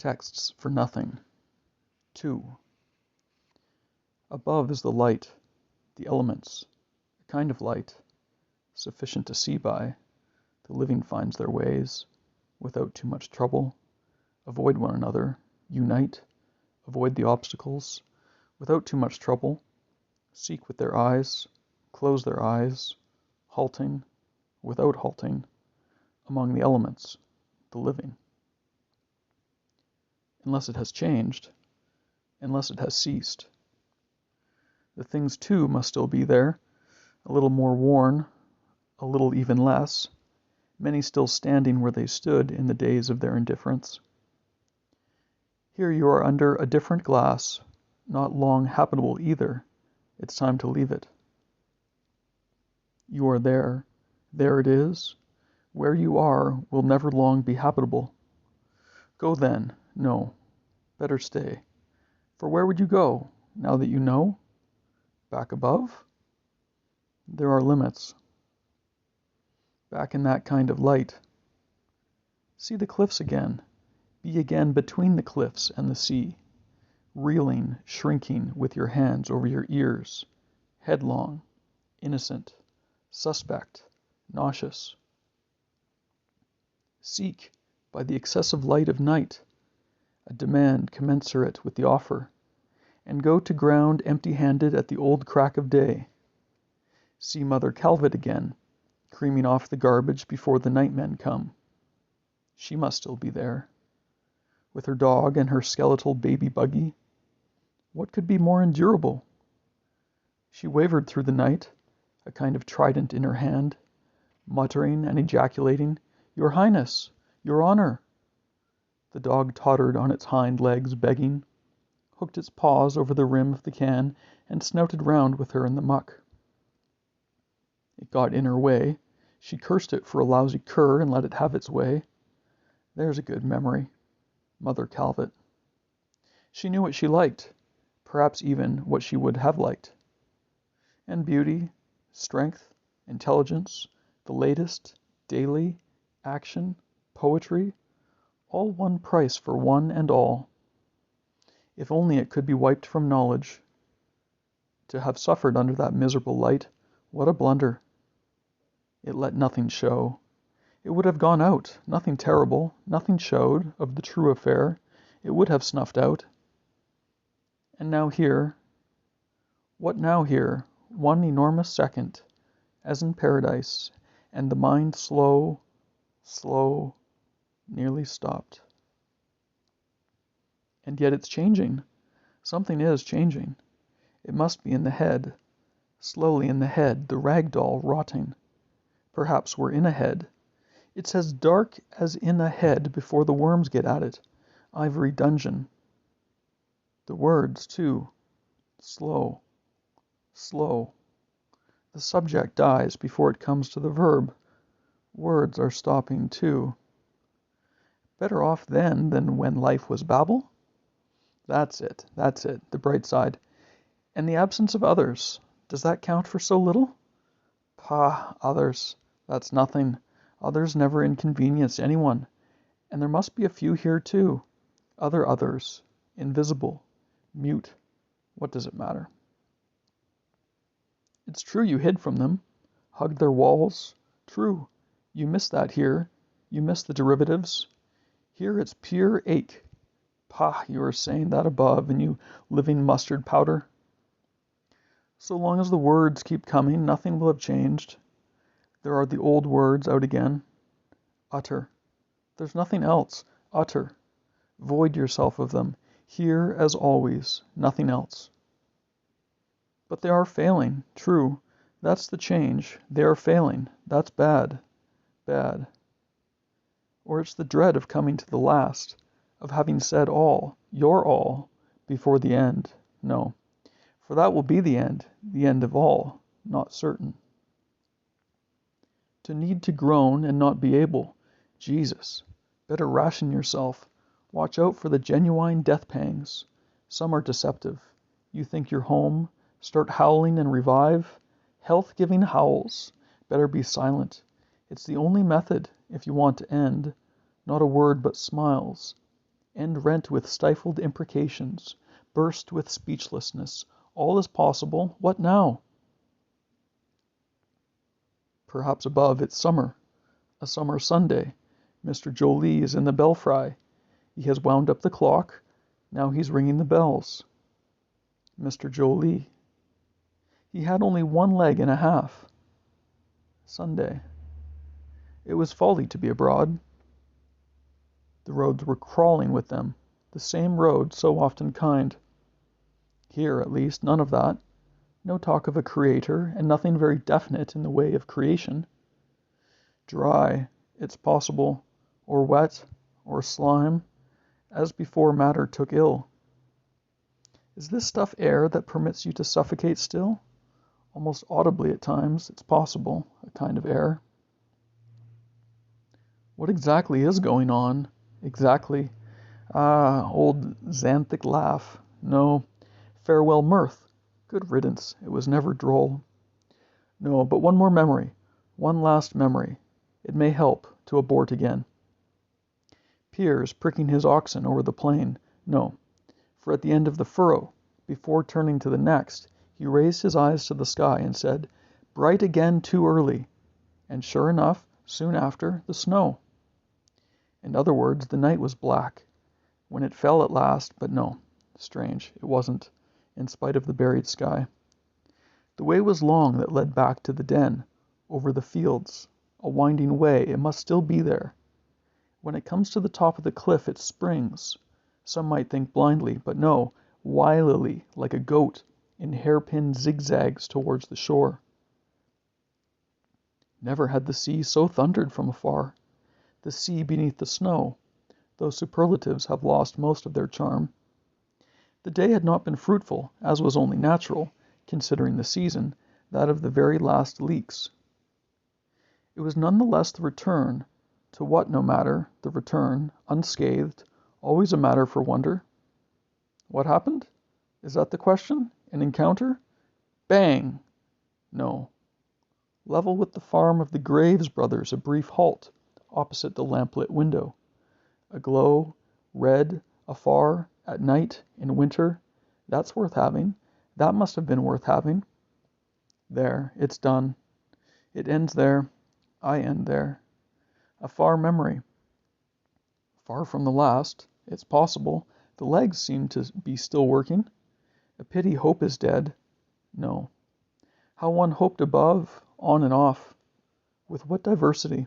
Texts for nothing. 2. Above is the light, the elements, a kind of light, sufficient to see by. The living finds their ways, without too much trouble. Avoid one another, unite, avoid the obstacles, without too much trouble. Seek with their eyes, close their eyes, halting, without halting, among the elements, the living. Unless it has changed, unless it has ceased. The things too must still be there, a little more worn, a little even less, many still standing where they stood in the days of their indifference. Here you are under a different glass, not long habitable either. It's time to leave it. You are there it is. Where you are will never long be habitable. Go then, no, better stay. For where would you go, now that you know? Back above? There are limits. Back in that kind of light. See the cliffs again. Be again between the cliffs and the sea, reeling, shrinking with your hands over your ears, headlong, innocent, suspect, nauseous. Seek, by the excessive light of night, a demand commensurate with the offer, and go to ground empty-handed at the old crack of day. See Mother Calvert again, creaming off the garbage before the nightmen come. She must still be there, with her dog and her skeletal baby buggy. What could be more endurable? She wavered through the night, a kind of trident in her hand, muttering and ejaculating, "Your Highness! Your Honor!" The dog tottered on its hind legs, begging, hooked its paws over the rim of the can, and snouted round with her in the muck. It got in her way. She cursed it for a lousy cur and let it have its way. There's a good memory. Mother Calvert. She knew what she liked, perhaps even what she would have liked. And beauty, strength, intelligence, the latest, daily, action, poetry, all one price for one and all. If only it could be wiped from knowledge. To have suffered under that miserable light, what a blunder. It let nothing show. It would have gone out, nothing terrible, nothing showed of the true affair. It would have snuffed out. And now here, what now here? One enormous second, as in paradise, and the mind slow, nearly stopped. And yet it's changing. Something is changing. It must be in the head. Slowly in the head, the rag doll rotting. Perhaps we're in a head. It's as dark as in a head before the worms get at it. Ivory dungeon. The words, too. Slow. The subject dies before it comes to the verb. Words are stopping, too. Better off then than when life was babble? That's it, the bright side. And the absence of others, does that count for so little? Pah, others, that's nothing. Others never inconvenience anyone. And there must be a few here too. Other others, invisible, mute. What does it matter? It's true you hid from them, hugged their walls. True, you miss that here. You miss the derivatives. Here it's pure ache. Pah, you are saying that above, and you living mustard powder. So long as the words keep coming, nothing will have changed. There are the old words out again. Utter. There's nothing else. Utter. Void yourself of them. Here, as always, nothing else. But they are failing, true. That's the change. They are failing. That's bad. Bad. Or it's the dread of coming to the last, of having said all, your all, before the end. No, for that will be the end of all, not certain. To need to groan and not be able, Jesus, better ration yourself. Watch out for the genuine death pangs. Some are deceptive. You think you're home, start howling and revive. Health-giving howls. Better be silent. It's the only method, if you want to end. Not a word but smiles. end rent with stifled imprecations, burst with speechlessness. All is possible. What now? Perhaps above it's summer. A summer Sunday. Mr. Joly is in the belfry. He has wound up the clock. Now he's ringing the bells. Mr. Joly. He had only one leg and a half. Sunday. It was folly to be abroad. The roads were crawling with them, the same road so often kind. Here, at least, none of that. No talk of a creator, and nothing very definite in the way of creation. Dry, it's possible, or wet, or slime, as before matter took ill. Is this stuff air that permits you to suffocate still? Almost audibly at times, it's possible, a kind of air. What exactly is going on? Exactly. Ah, old xanthic laugh. No. Farewell mirth. Good riddance. It was never droll. No, but one more memory. One last memory. It may help to abort again. Piers pricking his oxen over the plain. No. For at the end of the furrow, before turning to the next, he raised his eyes to the sky and said, "Bright again too early." And sure enough, soon after, the snow. In other words, the night was black. When it fell at last, but no, strange, it wasn't, in spite of the buried sky. The way was long that led back to the den, over the fields, a winding way, it must still be there. When it comes to the top of the cliff, it springs. Some might think blindly, but no, wilily, like a goat, in hairpin zigzags towards the shore. Never had the sea so thundered from afar. The sea beneath the snow, though superlatives have lost most of their charm. The day had not been fruitful, as was only natural, considering the season, that of the very last leaks. It was none the less the return, to what no matter, the return, unscathed, always a matter for wonder. What happened? Is that the question? An encounter? Bang! No. Level with the farm of the Graves brothers, a brief halt, opposite the lamplit window. A glow, red, afar, at night, in winter. That's worth having. That must have been worth having. There, it's done. It ends there. I end there. A far memory. Far from the last. It's possible. The legs seem to be still working. A pity hope is dead. No. How one hoped above, on and off. With what diversity.